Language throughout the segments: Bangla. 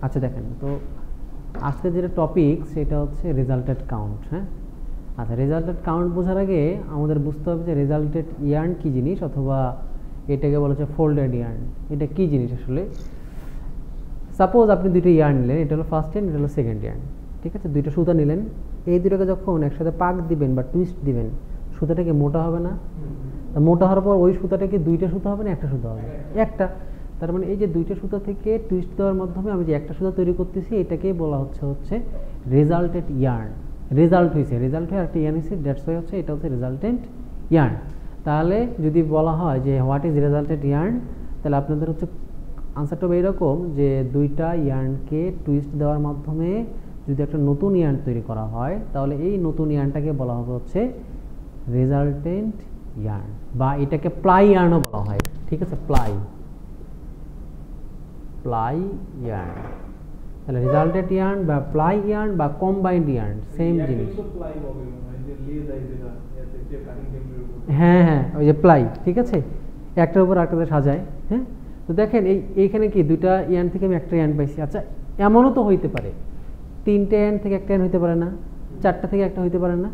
আচ্ছা দেখেন, তো আজকে যেটা টপিক সেটা হচ্ছে রেজাল্টেড কাউন্ট। হ্যাঁ, আচ্ছা রেজাল্টেড কাউন্ট বোঝার আগে আমাদের বুঝতে হবে যে রেজাল্টেড ইয়ার্ন কী জিনিস, অথবা এটাকে বলা হচ্ছে ফোল্ডেড ইয়ার্ন। এটা কী জিনিস আসলে? সাপোজ আপনি দুটো ইয়ার্ন নিলেন, এটা হলো ফার্স্ট ইয়ার্ন, এটা হলো সেকেন্ড ইয়ার্ন, ঠিক আছে? দুইটা সুতা নিলেন, এই দুটোকে যখন একসাথে পাক দিবেন বা টুইস্ট দিবেন, সুতাটাকে মোটা হবে না? মোটা হওয়ার পর ওই সুতাটাকে দুইটা সুতা হবে না একটা সুতা হবে? একটা। তার মানে এই যে দুইটা সুতা থেকে টুইস্ট দেওয়ার মাধ্যমে আমি যে একটা সুতা তৈরি করতেছি, এটাকেই বলা হচ্ছে রেজাল্টেড ইয়ার্ন। রেজাল্ট হয়েছে, রেজাল্ট হয়ে একটা ইয়ার্ন হয়েছে, দ্যাটস ওয়াই হচ্ছে এটা হচ্ছে রেজাল্টেন্ট ইয়ার্ন। তাহলে যদি বলা হয় যে হোয়াট ইজ রেজাল্টেড ইয়ার্ন, তাহলে আপনাদের হচ্ছে আনসারটা হবে এরকম যে দুইটা ইয়ার্নকে টুইস্ট দেওয়ার মাধ্যমে যদি একটা নতুন ইয়ার্ন তৈরি করা হয়, তাহলে এই নতুন ইয়ার্নটাকে বলা হবে হচ্ছে রেজাল্টেন্ট ইয়ার্ন, বা এটাকে প্লাই ইয়ার্নও বলা হয়, ঠিক আছে? Ply yarn. তাহলে রেজাল্টেড ইয়ার্ন বা প্লাই ইয়ার্ন বা কম্বাইন্ড ইয়ার্ন সেম জিনিস। হ্যাঁ হ্যাঁ, ওই যে প্লাই, ঠিক আছে, একটার উপর আরেকটাতে সাজায়। হ্যাঁ, তো দেখেন এইখানে কি দুইটা ইয়ার্ন থেকে আমি একটা ইয়ার্ন পাইছি। আচ্ছা, এমনও তো হইতে পারে তিনটে ইয়ার্ন থেকে একটা ইয়ার্ন হইতে পারে না? চারটা থেকে একটা হইতে পারে না?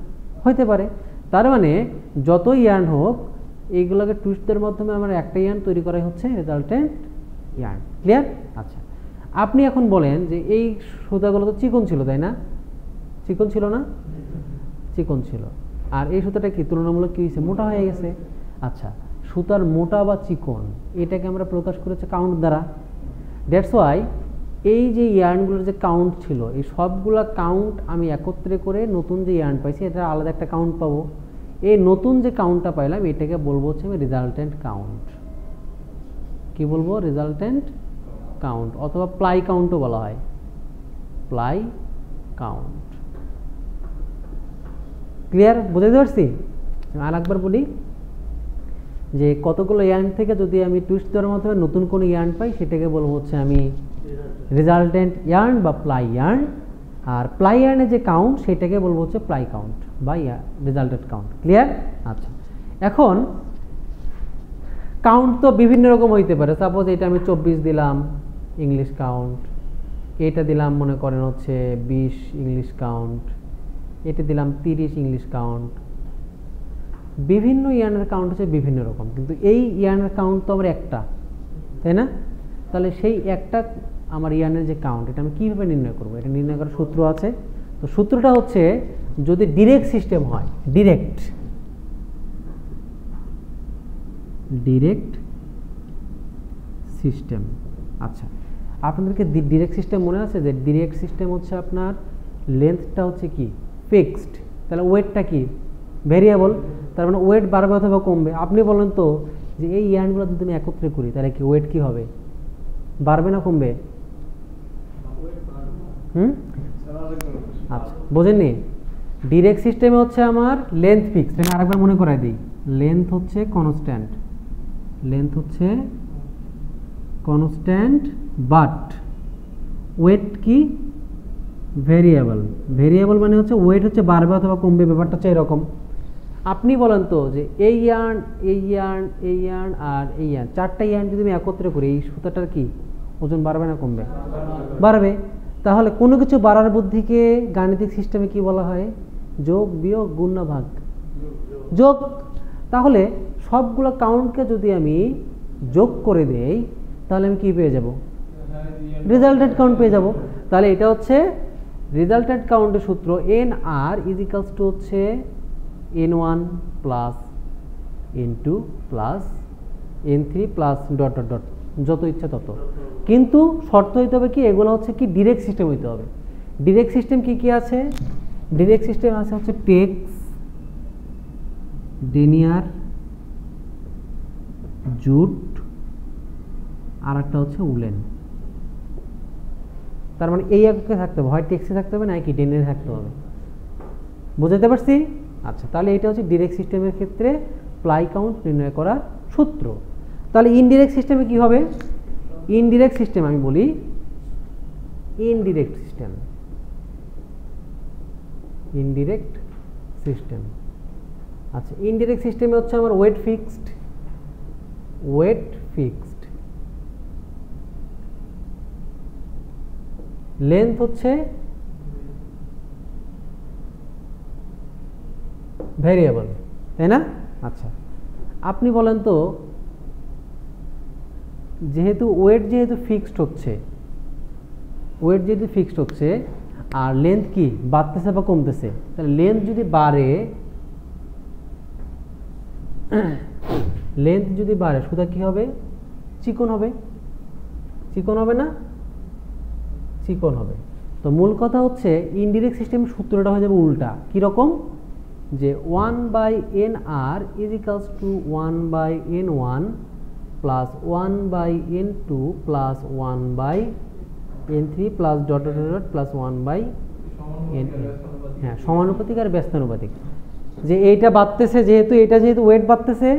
হইতে পারে। তার মানে যত ইয়ার্ন হোক, এইগুলোকে টুইস্টের মাধ্যমে আমার একটা ইয়ার্ন তৈরি করাই হচ্ছে রেজাল্টেন্ট ইয়ার্ন। ক্লিয়ার? আচ্ছা, আপনি এখন বলেন যে এই সুতাগুলো তো চিকন ছিল, তাই না? চিকন ছিল না? চিকন ছিল। আর এই সুতাটা কি তুলনামূলক কি হয়েছে? মোটা হয়ে গেছে। আচ্ছা, সুতার মোটা বা চিকন এটাকে আমরা প্রকাশ করেছি কাউন্ট দ্বারা। দ্যাটস ওয়াই এই যে ইয়ার্নগুলোর যে কাউন্ট ছিল, এই সবগুলা কাউন্ট আমি একত্রে করে নতুন যে ইয়ার্ন পাইছি, এটা আলাদা একটা কাউন্ট পাবো। এই নতুন যে কাউন্টটা পাইলাম এটাকে বলবো হচ্ছে আমি রেজাল্টেন্ট কাউন্ট। কি বলবো? রেজাল্টেন্ট কাউন্ট, অথবা প্লাই কাউন্টও বলা হয়, প্লাই কাউন্ট। ক্লিয়ার? বুঝতে পারছি? আর একবার বলি যে কতগুলো ইয়ার্ন থেকে যদি আমি টুইস্ট দেওয়ার মাধ্যমে নতুন কোনো ইয়ার্ন পাই, সেটাকে বলবো হচ্ছে আমি রেজাল্টেন্ট ইয়ার্ন বা প্লাই ইয়ার্ন। আর প্লাই ইয়ার্নের যে কাউন্ট সেটাকে বলবো হচ্ছে প্লাই কাউন্ট বা রেজাল্টেড কাউন্ট। ক্লিয়ার? আচ্ছা, এখন কাউন্ট তো বিভিন্ন রকম হইতে পারে। সাপোজ এটা আমি 24 দিলাম ইংলিশ কাউন্ট, এটা দিলাম মনে করেন হচ্ছে 20 ইংলিশ কাউন্ট, এটা দিলাম 30 ইংলিশ কাউন্ট। বিভিন্ন ইয়ার্নের কাউন্ট হচ্ছে বিভিন্ন রকম, কিন্তু এই ইয়ার্নের কাউন্ট তো আমার একটা, তাই না? তাহলে সেই একটা আমার ইয়ার্নের যে কাউন্ট, এটা আমি কীভাবে নির্ণয় করবো? এটা নির্ণয় করার সূত্র আছে। তো সূত্রটা হচ্ছে, যদি ডিরেক্ট সিস্টেম হয়, ডিরেক্ট সিস্টেম। আচ্ছা, আপনাদেরকে ডিরেক্ট সিস্টেম মনে আছে যে ডিরেক্ট সিস্টেম হচ্ছে আপনার লেন্থটা হচ্ছে কি ফিক্সড, তাহলে ওয়েটটা কি ভেরিয়েবল। তার মানে ওয়েট বাড়বে অথবা কমবে। আপনি বলেন তো যে এই ইয়ার্নগুলো যদি আমি একত্রে করি, তাহলে কি ওয়েট কি হবে? বাড়বে না কমবে? আচ্ছা, বোঝেননি? ডিরেক্ট সিস্টেমে হচ্ছে আমার লেন্থ ফিক্সড। আমি আরেকবার মনে করাই দিই, লেন্থ হচ্ছে কনস্ট্যান্ট, লেন্থ হচ্ছে কনস্ট্যান্ট, বাট ওয়েট কি ভেরিয়েবল। ভেরিয়েবল মানে হচ্ছে ওয়েট হচ্ছে বাড়বে অথবা কমবে, ব্যাপারটা হচ্ছে এরকম। আপনি বলেন তো যে এই ইয়ার্ন, এই ইয়ার্ন, এই ইয়ার্ন আর এই ইয়ার্ন, চারটা ইয়ার্ন যদি আমি একত্রে করি, এই সুতাটার কি ওজন বাড়বে না কমবে? বাড়বে। তাহলে কোনো কিছু বাড়ার বুদ্ধিকে গাণিতিক সিস্টেমে কি বলা হয়? যোগ, বিয়োগ, গুণ না ভাগ? যোগ। তাহলে সবগুলো কাউন্টকে যদি আমি যোগ করে দেই, তাহলে আমি কি পেয়ে যাব? রেজাল্টেড কাউন্ট পেয়ে যাব। তাহলে এটা হচ্ছে রেজাল্টেড কাউন্টের সূত্র, N R is equals to হচ্ছে n1 plus n2 plus n3 plus dot dot dot, যত ইচ্ছা তত। কিন্তু শর্ত হইতে হবে কি, এগুলো হচ্ছে কি ডিরেক্ট সিস্টেম হইতে হবে। ডিরেক্ট সিস্টেম কি কি আছে? ডিরেক্ট সিস্টেম আছে হচ্ছে টেক্স, ডেনিয়ার, জুট, আর একটা হচ্ছে উলেন। তার মানে এই এককে থাকতে হবে, হয় টেক্সে থাকতে হবে না কি ডেনিয়ারে থাকতে হবে। বুঝতে পারছি? আচ্ছা, তাহলে এটা হচ্ছে ডিরেক্ট সিস্টেমের ক্ষেত্রে প্লাই কাউন্ট নির্ণয় করার সূত্র। তাহলে ইনডিরেক্ট সিস্টেমে কি হবে? ইনডিরেক্ট সিস্টেম আমি বলি, ইনডিরেক্ট সিস্টেম, ইনডিরেক্ট সিস্টেম। আচ্ছা, ইনডিরেক্ট সিস্টেমে হচ্ছে আমার weight fixed, weight fixed. Length হচ্ছে ভেরিয়েবল, তাই না? আচ্ছা, আপনি বলেন তো, যেহেতু ওয়েট যেহেতু ফিক্সড হচ্ছে আর লেন্থ কি বাড়তেছে বা কমতেছে, তাহলে লেন্থ যদি বাড়ে সুতরাং কি হবে? চিকন হবে না? চিকন হবে। তো মূল কথা হচ্ছে ইনডিরেক্ট সিস্টেমের সূত্রটা হয়ে যাবে উল্টা। কীরকম? যে 1/nr is equals two 1/n1 plus 1/n2 plus 1/n3 plus dot dot dot plus 1/n। হ্যাঁ, সমানুপাতিক আর ব্যস্তানুপাতিক। যে এইটা বাড়তেছে, যেহেতু ওয়েট বাড়তেছে,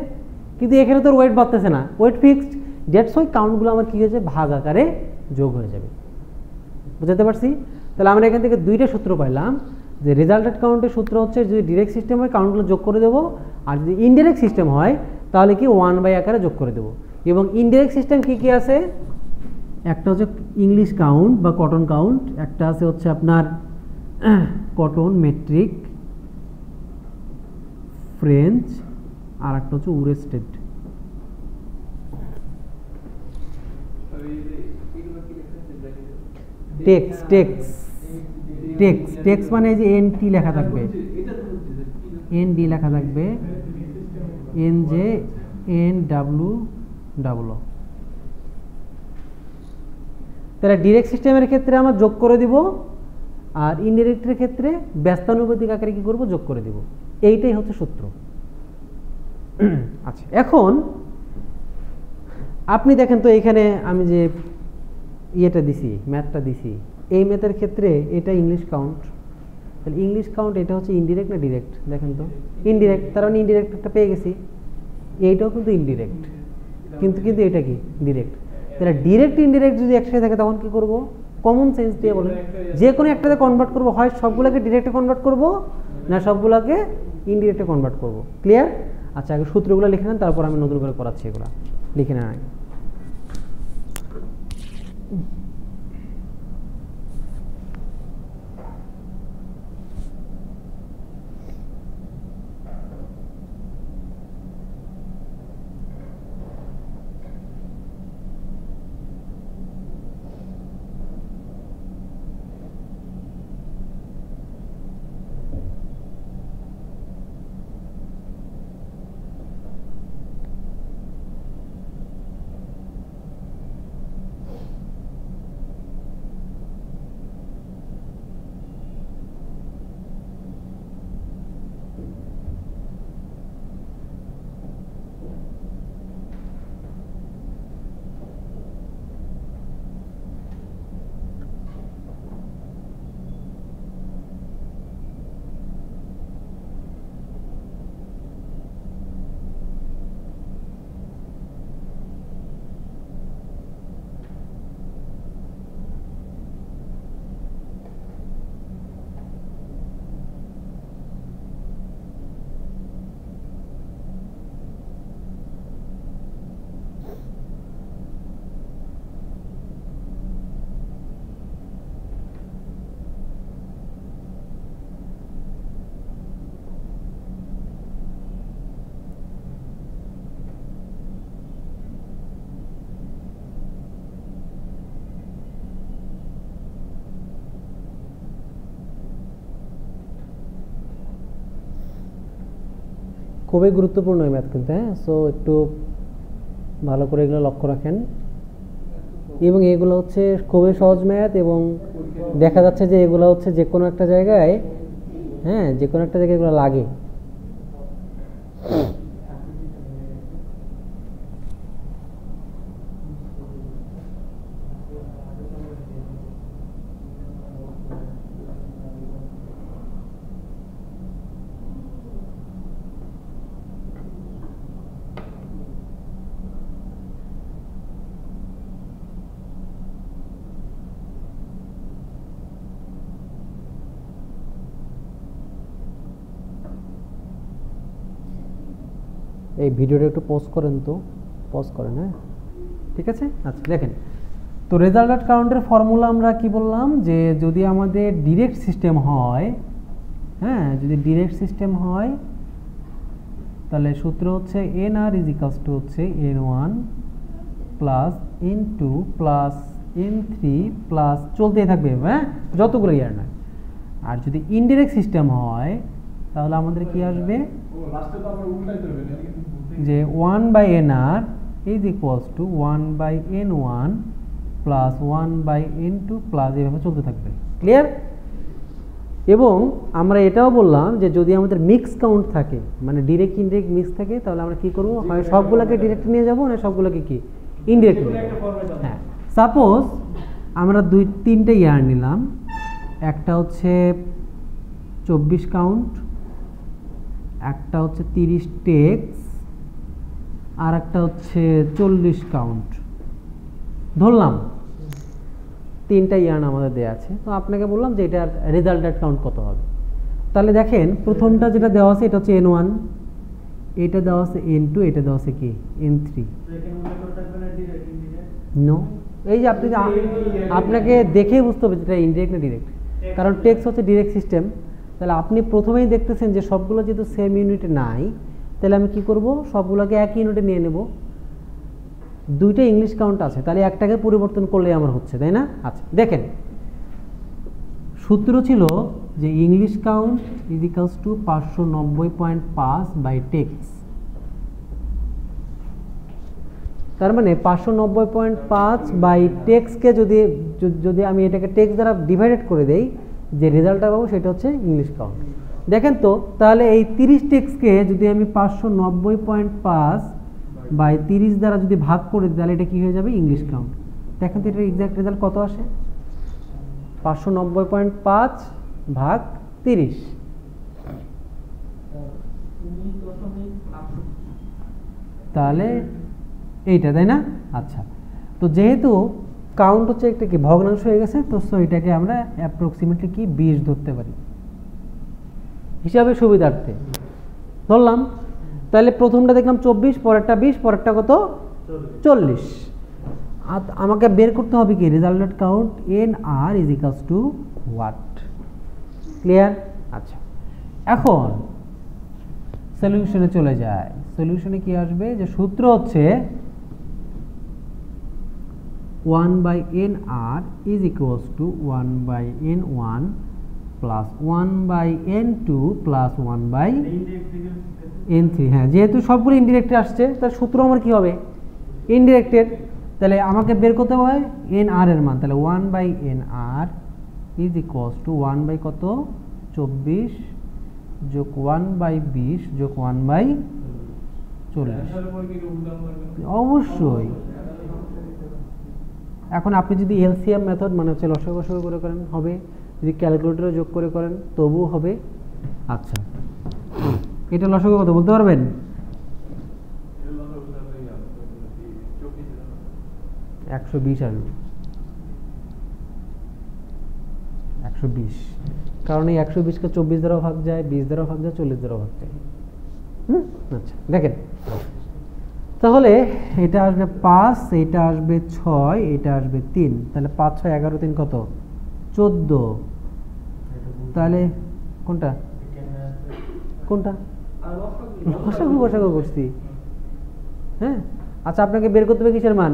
কিন্তু এখানে তো ওয়েট বাড়তেছে না, ওয়েট ফিক্সড, দ্যাটস ওয়াই কাউন্টগুলো আমার কী হয়েছে? ভাগ আকারে যোগ হয়ে যাবে। বুঝতে পারছি? তাহলে আমরা এখান থেকে দুইটা সূত্র পাইলাম, যে রেজাল্টেড কাউন্টের সূত্র হচ্ছে যদি ডিরেক্ট সিস্টেম হয় কাউন্টগুলো যোগ করে দেবো, আর যদি ইনডিরেক্ট সিস্টেম হয় তাহলে কি 1/, আকারে যোগ করে দেবো। এবং ইনডিরেক্ট সিস্টেম কী কী আছে? একটা হচ্ছে ইংলিশ কাউন্ট বা কটন কাউন্ট, একটা আছে হচ্ছে আপনার কটন, মেট্রিক, ফ্রেঞ্চ, আর একটা হচ্ছে উরেস্টেড। টেক্স মানে এই যে এনটি লেখা থাকবে, এনডি লেখা থাকবে, এনজে NW. তাহলে ডিরেক্ট সিস্টেমের ক্ষেত্রে আমরা যোগ করে দিব, আর ইনডিরেক্টের ক্ষেত্রে ব্যস্তানুপাতিক আকারে কি করব? যোগ করে দিব। এইটাই হচ্ছে সূত্র। আচ্ছা, এখন আপনি দেখেন তো এখানে আমি যে ম্যাথটা দিছি, এই ম্যাথের ক্ষেত্রে এটা ইংলিশ কাউন্ট, তাহলে ইংলিশ কাউন্ট এটা হচ্ছে ইনডিরেক্ট না ডিরেক্ট? দেখেন তো ইনডিরেক্ট, তার মানে ইনডিরেক্ট একটা পেয়ে গেছি। এইটাও কিন্তু ইনডিরেক্ট, কিন্তু এটা কি ডিরেক্ট। তাহলে ডিরেক্ট ইনডিরেক্ট যদি একসাথে থাকে তখন কি করব? কমন সেন্স দিয়ে বলেন, যে কোনো একটাতে কনভার্ট করব, হয় সবগুলোকে ডিরেক্টে কনভার্ট করব, না সবগুলোকে ইনডিরেক্টে কনভার্ট করব। ক্লিয়ার? আচ্ছা, আগে সূত্রগুলো লিখে নেন, তারপর আমি নতুন করে করাচ্ছি। এগুলো লিখে নেন আগে। খুবই গুরুত্বপূর্ণ এই ম্যাথ কিন্তু, হ্যাঁ। সো একটু ভালো করে এগুলো লক্ষ্য রাখেন। এবং এগুলো হচ্ছে খুবই সহজ ম্যাথ, এবং দেখা যাচ্ছে যে এগুলো হচ্ছে যে কোনো একটা জায়গায়, হ্যাঁ, যে কোনো একটা জায়গায় এগুলো লাগে। এই ভিডিওটা একটু পজ করেন তো, পজ করেন, হ্যাঁ, ঠিক আছে। আচ্ছা, দেখেন তো রেজাল্ট ডট কাউন্টের ফর্মুলা আমরা কি বললাম, যে যদি আমাদের ডিরেক্ট সিস্টেম হয়, হ্যাঁ যদি ডিরেক্ট সিস্টেম হয় তাহলে সূত্র হচ্ছে N R is equals to হচ্ছে n1 plus n2 plus n3 plus চলতেই থাকবে, হ্যাঁ যতগুলো ইয়ার নয়। আর যদি ইনডিরেক্ট সিস্টেম হয় তাহলে আমাদের কি আসবে, যে 1/nr is equals to 1/n1 plus 1/n2 plus এভাবে চলতে থাকবে। ক্লিয়ার? এবং আমরা এটাও বললাম যে যদি আমাদের মিক্স কাউন্ট থাকে, মানে ডিরেক্ট ইনডিরেক্ট মিক্স থাকে, তাহলে আমরা কি করব, হয় সবগুলোকে ডিরেক্ট নিয়ে যাব না সবগুলোকে কি ইনডিরেক্ট নিয়ে যাব। হ্যাঁ সাপোজ আমরা 2-3টে ইয়ার নিলাম, একটা হচ্ছে 24 কাউন্ট, একটা হচ্ছে 30 টেক্স, আর একটা হচ্ছে 40 কাউন্ট ধরলাম। 3টা ইয়ার্ন আমাদের দেওয়া আছে, তো আপনাকে বললাম যে এটার রেজাল্টেড কাউন্ট কত হবে। তাহলে দেখেন প্রথমটা যেটা দেওয়া আছে এটা হচ্ছে n1, এটা দেওয়া আছে n2, এটা দেওয়া আছে কি n3। নো, এই যে আপনি আপনাকে দেখে বুঝতে হবে যেটা ইনডিরেক্ট না ডিরেক্ট, কারণ টেক্সট হচ্ছে ডিরেক্ট সিস্টেম। তাহলে আপনি প্রথমেই দেখতেছেন যে সবগুলো যেহেতু সেম ইউনিটে নাই, তাহলে আমি কি করব, সবগুলোকে একই ইউনিটে নিয়ে নেব। 2টা ইংলিশ কাউন্ট আছে, তাহলে একটাকে পরিবর্তন করলে আমার হচ্ছে, তাই না? আচ্ছা দেখেন সূত্র ছিল যে English count is equals to 590.5 by text. তার মানে 590.5 বাই টেক্সকে যদি আমি এটাকে টেক্স দ্বারা ডিভাইডেড করে দেই, যে রেজাল্টটা পাবো সেটা হচ্ছে ইংলিশ কাউন্ট। দেখেন তো তাহলে এই 30 টেক্সকে যদি আমি 590.5 বাই 30 দ্বারা যদি ভাগ করে দিই, তাহলে এটা কি হয়ে যাবে, ইংলিশ কাউন্ট। দেখেন তো এটার এক্সাক্ট রেজাল্ট কত আসে, 590.5 ভাগ 30, তাহলে এইটা, তাই না? আচ্ছা, তো যেহেতু কাউন্ট হচ্ছে একটা কি ভগ্নাংশ হয়ে গেছে, তো এটাকে আমরা অ্যাপ্রক্সিমেটলি কি 20 ধরতে পারি হিসাবে সুবিধার্থে ধরলাম। তাহলে প্রথমটা দেখলাম 24, পরেরটা 20, পরেরটা কত 40। আমাকে বের করতে হবে কি resulted count nr is equals to what. Clear? আচ্ছা এখন সলিউশনে চলে যায়। সলিউশনে কি আসবে, যে সূত্র হচ্ছে 1/nr is equals to 1/n1 plus 1/n2 plus 1/n3। হ্যাঁ যেহেতু সবগুলো ইনডিরেক্টে আসছে, তার সূত্র আমার কি হবে, ইনডিরেক্টের। তাহলে আমাকে বের করতে হবে nr এর মান, তাহলে 1/nr ইজ ইকুয়ালস টু 1 কত 24 যোগ 1/20 যোগ 1/40। অবশ্যই এখন আপনি যদি এলসিএম মেথড মানে হচ্ছে লসাগু করে করেন হবে, যদি ক্যালকুলেটরে যোগ করে করেন তবুও হবে। আচ্ছা এটা লসাগু কত বলতে পারবেন? 120 আসবে, 120, কারণ এই 120কে 24 দ্বারাও ভাগ যায়, 20 দ্বারাও ভাগ যায়, 40 দ্বারাও ভাগ যায়। আচ্ছা দেখেন তাহলে এটা আসবে 5, এটা আসবে 6, এটা আসবে 3, তাহলে 5 6 11 3 কত 14। তাহলে কোনটা লসাগু করছি। হ্যাঁ আচ্ছা আপনাকে বের করতে হবে কিসের মান,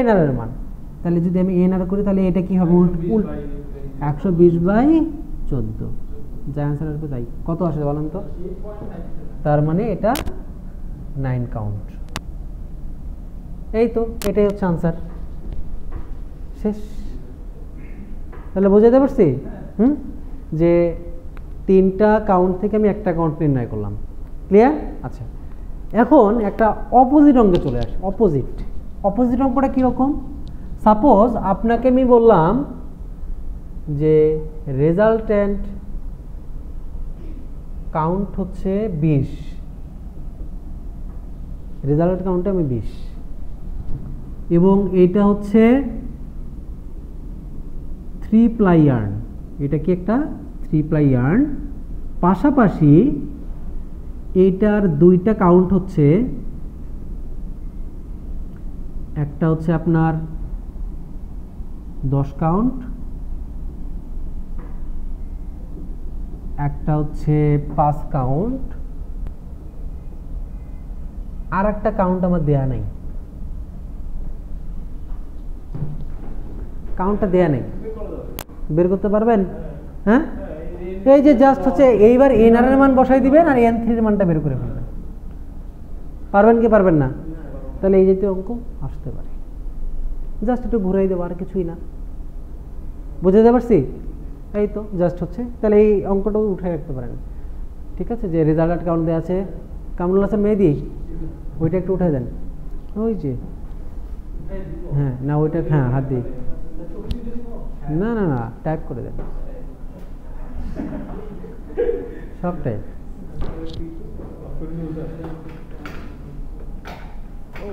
nr এর মান। তাহলে যদি আমি nr করি তাহলে এটা কি হবে, 120/14, যা অ্যান্সার আসবে তাই। কত আসে বলেন তো? তার মানে এটা 9 কাউন্ট। এই তো এটাই হচ্ছে আনসার, শেষ। তাহলে বোঝাতে পারছি যে 3টা কাউন্ট থেকে আমি একটা কাউন্ট নির্ণয় করলাম। ক্লিয়ার? আচ্ছা এখন একটা অপোজিট অঙ্কে চলে আসে। অপোজিট অঙ্কটা কীরকম, সাপোজ আপনাকে আমি বললাম যে রেজাল্টেন্ট কাউন্ট হচ্ছে 20, রেজাল্ট কাউন্টে আমি 20, এবং এটা হচ্ছে 3 প্লাই ইয়ার্ন, এটা কি একটা 3 প্লাই ইয়ার্ন, পাশাপাশি এইটার 2টা কাউন্ট হচ্ছে, একটা হচ্ছে আপনার 10 কাউন্ট, একটা হচ্ছে 5 কাউন্ট, আর একটা কাউন্ট আমার দেয়া নাই, কাউন্টটা দেয়া নেই, বের করতে পারবেন? হ্যাঁ, এই যে জাস্ট হচ্ছে এইবার এনআর এর মান বসাই দিবেন আর এন থ্রির মানটা বের করে ফেলবেন। পারবেন কি পারবেন না? তাহলে এই জাতীয় অঙ্ক আসতে পারে, জাস্ট একটু ঘুরাই দেবো, আর কিছুই না। বুঝতে পারছি? এই তো জাস্ট হচ্ছে, তাহলে এই অঙ্কটাও উঠে রাখতে পারেন। ঠিক আছে, যে রেজাল্ট কাউন্ট দেওয়া আছে, কামরুল হাসান মেহেদি, ওইটা একটু উঠে দেন। ওই যে হ্যাঁ, না ওইটা, হ্যাঁ হাত দিয়ে, না না না টাইপ করে দেন সবটাই। ও